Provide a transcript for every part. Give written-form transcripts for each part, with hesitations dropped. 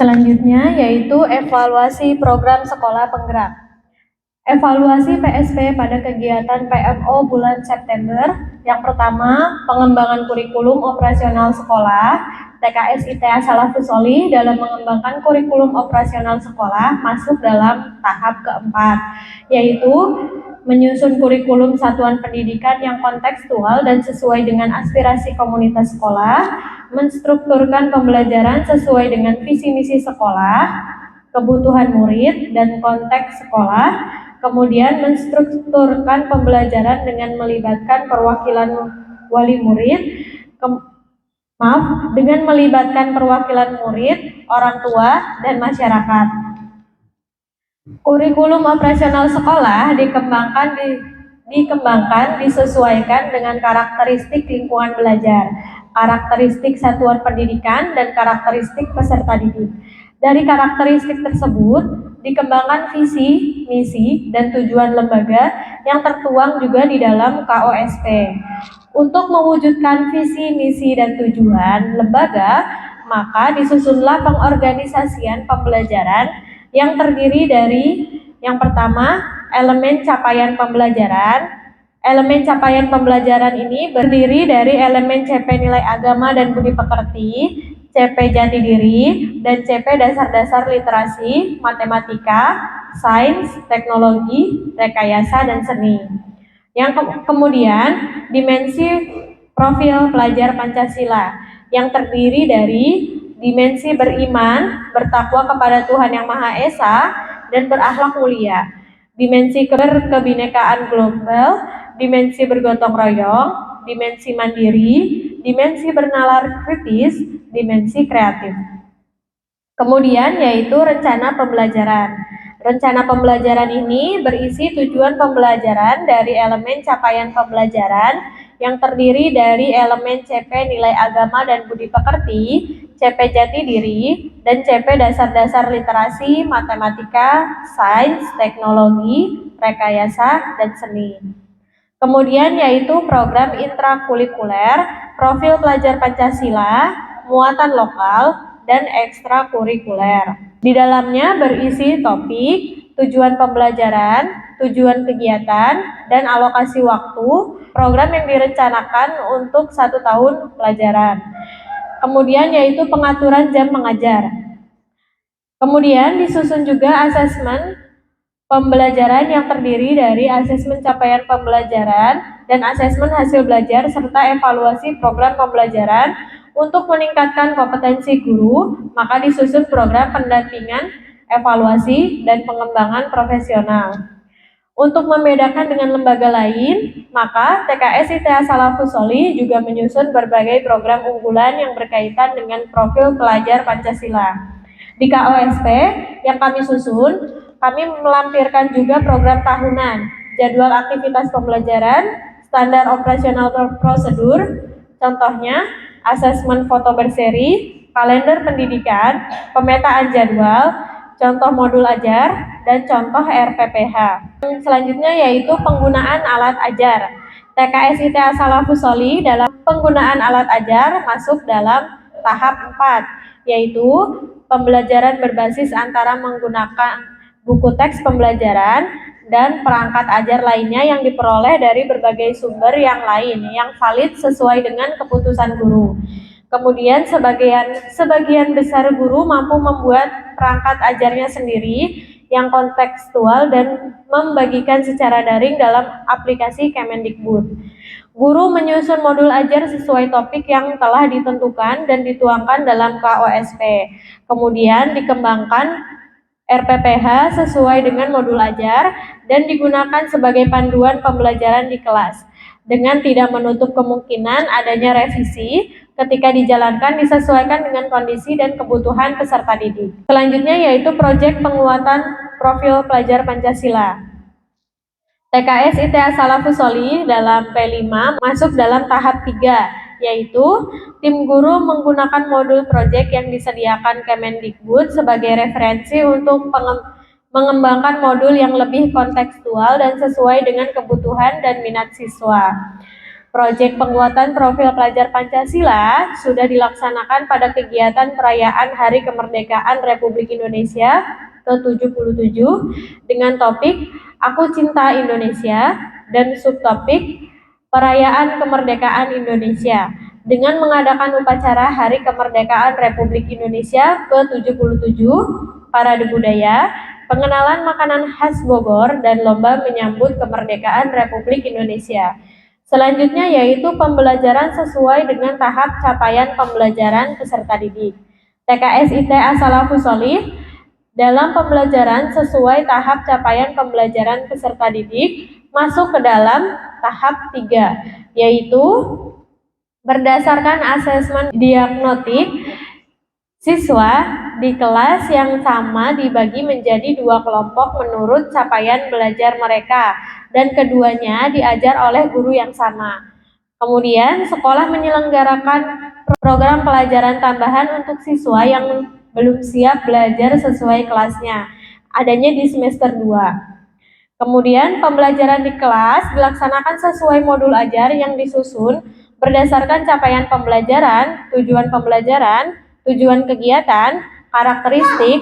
Selanjutnya yaitu evaluasi program sekolah penggerak. Evaluasi PSP pada kegiatan PMO bulan September. Yang pertama, pengembangan kurikulum operasional sekolah. TKS ITA Salafus Sholih dalam mengembangkan kurikulum operasional sekolah masuk dalam tahap keempat, yaitu menyusun kurikulum satuan pendidikan yang kontekstual dan sesuai dengan aspirasi komunitas sekolah, menstrukturkan pembelajaran sesuai dengan visi misi sekolah, kebutuhan murid dan konteks sekolah, kemudian menstrukturkan pembelajaran dengan melibatkan perwakilan wali murid, dengan melibatkan perwakilan murid, orang tua, dan masyarakat. Kurikulum operasional sekolah dikembangkan disesuaikan dengan karakteristik lingkungan belajar, karakteristik satuan pendidikan, dan karakteristik peserta didik. Dari karakteristik tersebut, dikembangkan visi, misi, dan tujuan lembaga yang tertuang juga di dalam KOSP. Untuk mewujudkan visi, misi, dan tujuan lembaga, maka disusunlah pengorganisasian pembelajaran yang terdiri dari yang pertama, elemen capaian pembelajaran. Elemen capaian pembelajaran ini berdiri dari elemen CP nilai agama dan budi pekerti, CP jati diri, dan CP dasar-dasar literasi, matematika, sains, teknologi, rekayasa, dan seni. Yang kemudian, dimensi profil pelajar Pancasila yang terdiri dari dimensi beriman, bertakwa kepada Tuhan Yang Maha Esa, dan berakhlak mulia. Dimensi kebinekaan global, dimensi bergotong royong, dimensi mandiri, dimensi bernalar kritis, dimensi kreatif. Kemudian yaitu rencana pembelajaran. Rencana pembelajaran ini berisi tujuan pembelajaran dari elemen capaian pembelajaran yang terdiri dari elemen CP nilai agama dan budi pekerti, CP jati diri, dan CP dasar-dasar literasi, matematika, sains, teknologi, rekayasa, dan seni. Kemudian yaitu program intrakurikuler, profil pelajar Pancasila, muatan lokal, dan ekstrakurikuler. Di dalamnya berisi topik, tujuan pembelajaran, tujuan kegiatan, dan alokasi waktu, program yang direncanakan untuk 1 tahun pelajaran. Kemudian yaitu pengaturan jam mengajar. Kemudian disusun juga asesmen pembelajaran yang terdiri dari asesmen capaian pembelajaran dan asesmen hasil belajar serta evaluasi program pembelajaran. Untuk meningkatkan kompetensi guru, maka disusun program pendampingan, evaluasi, dan pengembangan profesional. Untuk membedakan dengan lembaga lain, maka TKS ITA Salafus Sholih juga menyusun berbagai program unggulan yang berkaitan dengan profil pelajar Pancasila. Di KOSP yang kami susun, kami melampirkan juga program tahunan, jadwal aktivitas pembelajaran, standar operasional prosedur, contohnya asesmen foto berseri, kalender pendidikan, pemetaan jadwal, contoh modul ajar, dan contoh RPPH. Selanjutnya yaitu penggunaan alat ajar. TKS ITA Salafus Sholih dalam penggunaan alat ajar masuk dalam tahap 4, yaitu pembelajaran berbasis antara menggunakan buku teks pembelajaran dan perangkat ajar lainnya yang diperoleh dari berbagai sumber yang lain yang valid sesuai dengan keputusan guru. Kemudian sebagian besar guru mampu membuat perangkat ajarnya sendiri yang kontekstual dan membagikan secara daring dalam aplikasi Kemendikbud. Guru menyusun modul ajar sesuai topik yang telah ditentukan dan dituangkan dalam KOSP. Kemudian dikembangkan RPPH sesuai dengan modul ajar dan digunakan sebagai panduan pembelajaran di kelas dengan tidak menutup kemungkinan adanya revisi ketika dijalankan disesuaikan dengan kondisi dan kebutuhan peserta didik. Selanjutnya yaitu proyek penguatan profil pelajar Pancasila. TKS ITA Salafus Sholih dalam P5 masuk dalam tahap 3, yaitu tim guru menggunakan modul proyek yang disediakan Kemendikbud sebagai referensi untuk mengembangkan modul yang lebih kontekstual dan sesuai dengan kebutuhan dan minat siswa. Proyek penguatan profil pelajar Pancasila sudah dilaksanakan pada kegiatan perayaan Hari Kemerdekaan Republik Indonesia ke-77 dengan topik Aku Cinta Indonesia dan subtopik Perayaan Kemerdekaan Indonesia dengan mengadakan upacara Hari Kemerdekaan Republik Indonesia ke-77, parade budaya, pengenalan makanan khas Bogor, dan lomba menyambut kemerdekaan Republik Indonesia. Selanjutnya yaitu pembelajaran sesuai dengan tahap capaian pembelajaran peserta didik. TKSIT As-Salafus Sholih dalam pembelajaran sesuai tahap capaian pembelajaran peserta didik masuk ke dalam tahap 3, yaitu berdasarkan asesmen diagnostik siswa di kelas yang sama dibagi menjadi 2 kelompok menurut capaian belajar mereka dan keduanya diajar oleh guru yang sama. Kemudian sekolah menyelenggarakan program pelajaran tambahan untuk siswa yang belum siap belajar sesuai kelasnya, adanya di semester 2. Kemudian pembelajaran di kelas dilaksanakan sesuai modul ajar yang disusun berdasarkan capaian pembelajaran, tujuan kegiatan, karakteristik,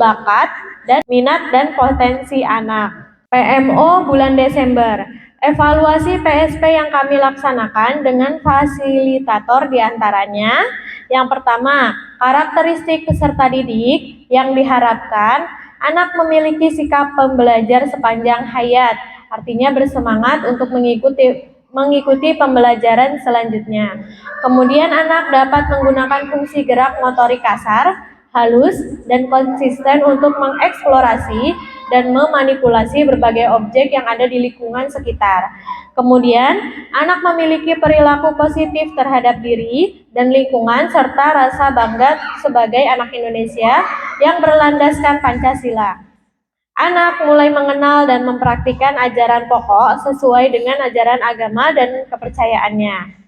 bakat, dan minat dan potensi anak. PMO bulan Desember. Evaluasi PSP yang kami laksanakan dengan fasilitator diantaranya. Yang pertama, karakteristik peserta didik yang diharapkan anak memiliki sikap pembelajar sepanjang hayat, artinya bersemangat untuk mengikuti pembelajaran selanjutnya. Kemudian anak dapat menggunakan fungsi gerak motorik kasar, halus, dan konsisten untuk mengeksplorasi dan memanipulasi berbagai objek yang ada di lingkungan sekitar. Kemudian, anak memiliki perilaku positif terhadap diri dan lingkungan serta rasa bangga sebagai anak Indonesia yang berlandaskan Pancasila. Anak mulai mengenal dan mempraktikkan ajaran pokok sesuai dengan ajaran agama dan kepercayaannya.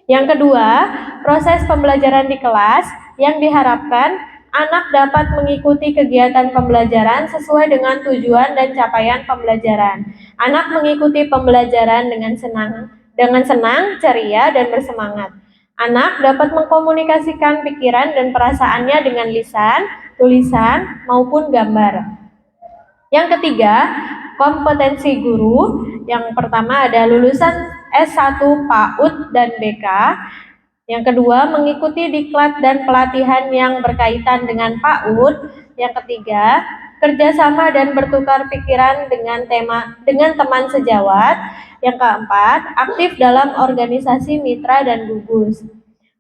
Yang kedua, proses pembelajaran di kelas yang diharapkan anak dapat mengikuti kegiatan pembelajaran sesuai dengan tujuan dan capaian pembelajaran. Anak mengikuti pembelajaran dengan senang, ceria, dan bersemangat. Anak dapat mengkomunikasikan pikiran dan perasaannya dengan lisan, tulisan, maupun gambar. Yang ketiga, kompetensi guru. Yang pertama ada lulusan S1 PAUD dan BK. Yang kedua, mengikuti diklat dan pelatihan yang berkaitan dengan PAUD. Yang ketiga, kerjasama dan bertukar pikiran dengan teman sejawat. Yang keempat, aktif dalam organisasi mitra dan gugus.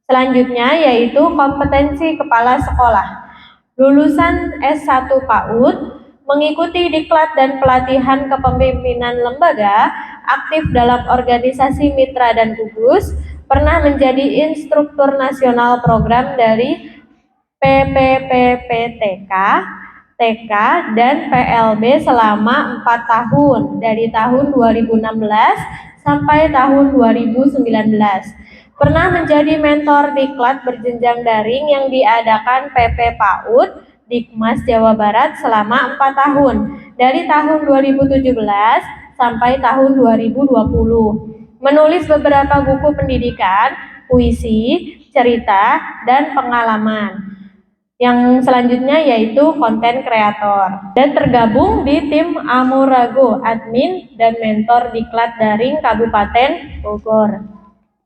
Selanjutnya yaitu kompetensi kepala sekolah. Lulusan S1 PAUD mengikuti diklat dan pelatihan kepemimpinan lembaga, aktif dalam organisasi mitra dan gugus, pernah menjadi instruktur nasional program dari PPPPTK, TK, dan PLB selama 4 tahun, dari tahun 2016 sampai tahun 2019. Pernah menjadi mentor diklat berjenjang daring yang diadakan PP PAUD Dikmas Jawa Barat selama 4 tahun, dari tahun 2017 sampai tahun 2020. Menulis beberapa buku pendidikan, puisi, cerita, dan pengalaman. Yang selanjutnya yaitu konten kreator. Dan tergabung di tim Amurago, admin dan mentor diklat daring Kabupaten Bogor.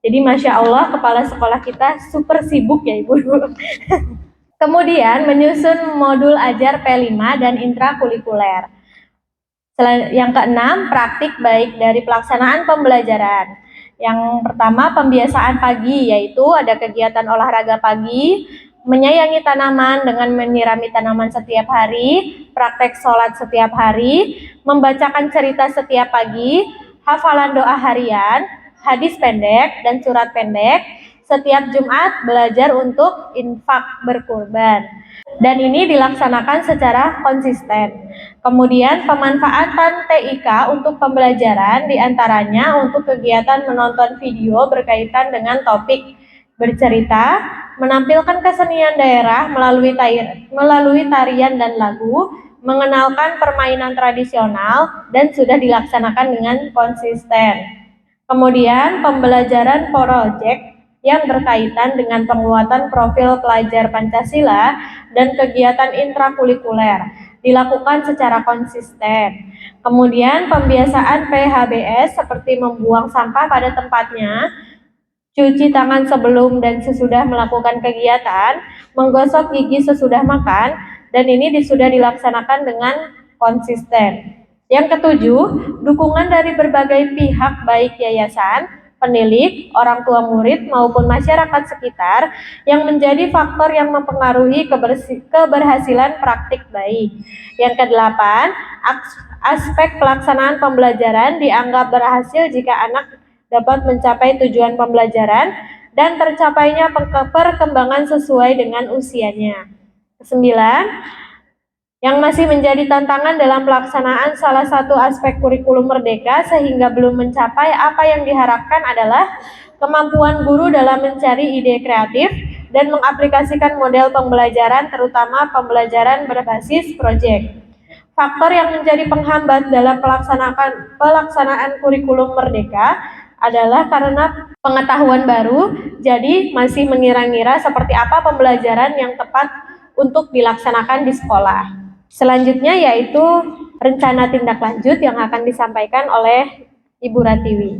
Jadi Masya Allah, kepala sekolah kita super sibuk ya Ibu. Kemudian menyusun modul ajar P5 dan intrakurikuler. Yang keenam, praktik baik dari pelaksanaan pembelajaran. Yang pertama, pembiasaan pagi, yaitu ada kegiatan olahraga pagi, menyayangi tanaman dengan menyirami tanaman setiap hari, praktek sholat setiap hari, membacakan cerita setiap pagi, hafalan doa harian, hadis pendek, dan surat pendek. Setiap Jumat belajar untuk infak berkurban. Dan ini dilaksanakan secara konsisten. Kemudian pemanfaatan TIK untuk pembelajaran diantaranya untuk kegiatan menonton video berkaitan dengan topik bercerita, menampilkan kesenian daerah melalui tarian dan lagu, mengenalkan permainan tradisional, dan sudah dilaksanakan dengan konsisten. Kemudian pembelajaran project yang berkaitan dengan penguatan profil pelajar Pancasila dan kegiatan intrakurikuler dilakukan secara konsisten. Kemudian pembiasaan PHBS seperti membuang sampah pada tempatnya, cuci tangan sebelum dan sesudah melakukan kegiatan, menggosok gigi sesudah makan, dan ini sudah dilaksanakan dengan konsisten. Yang ketujuh, dukungan dari berbagai pihak baik yayasan, penilik, orang tua murid maupun masyarakat sekitar yang menjadi faktor yang mempengaruhi keberhasilan praktik baik. Yang kedelapan, aspek pelaksanaan pembelajaran dianggap berhasil jika anak dapat mencapai tujuan pembelajaran dan tercapainya perkembangan sesuai dengan usianya. Kesembilan, yang masih menjadi tantangan dalam pelaksanaan salah satu aspek kurikulum merdeka sehingga belum mencapai apa yang diharapkan adalah kemampuan guru dalam mencari ide kreatif dan mengaplikasikan model pembelajaran, terutama pembelajaran berbasis proyek. Faktor yang menjadi penghambat dalam pelaksanaan kurikulum merdeka adalah karena pengetahuan baru, jadi masih mengira-ngira seperti apa pembelajaran yang tepat untuk dilaksanakan di sekolah. Selanjutnya yaitu rencana tindak lanjut yang akan disampaikan oleh Ibu Ratiwi.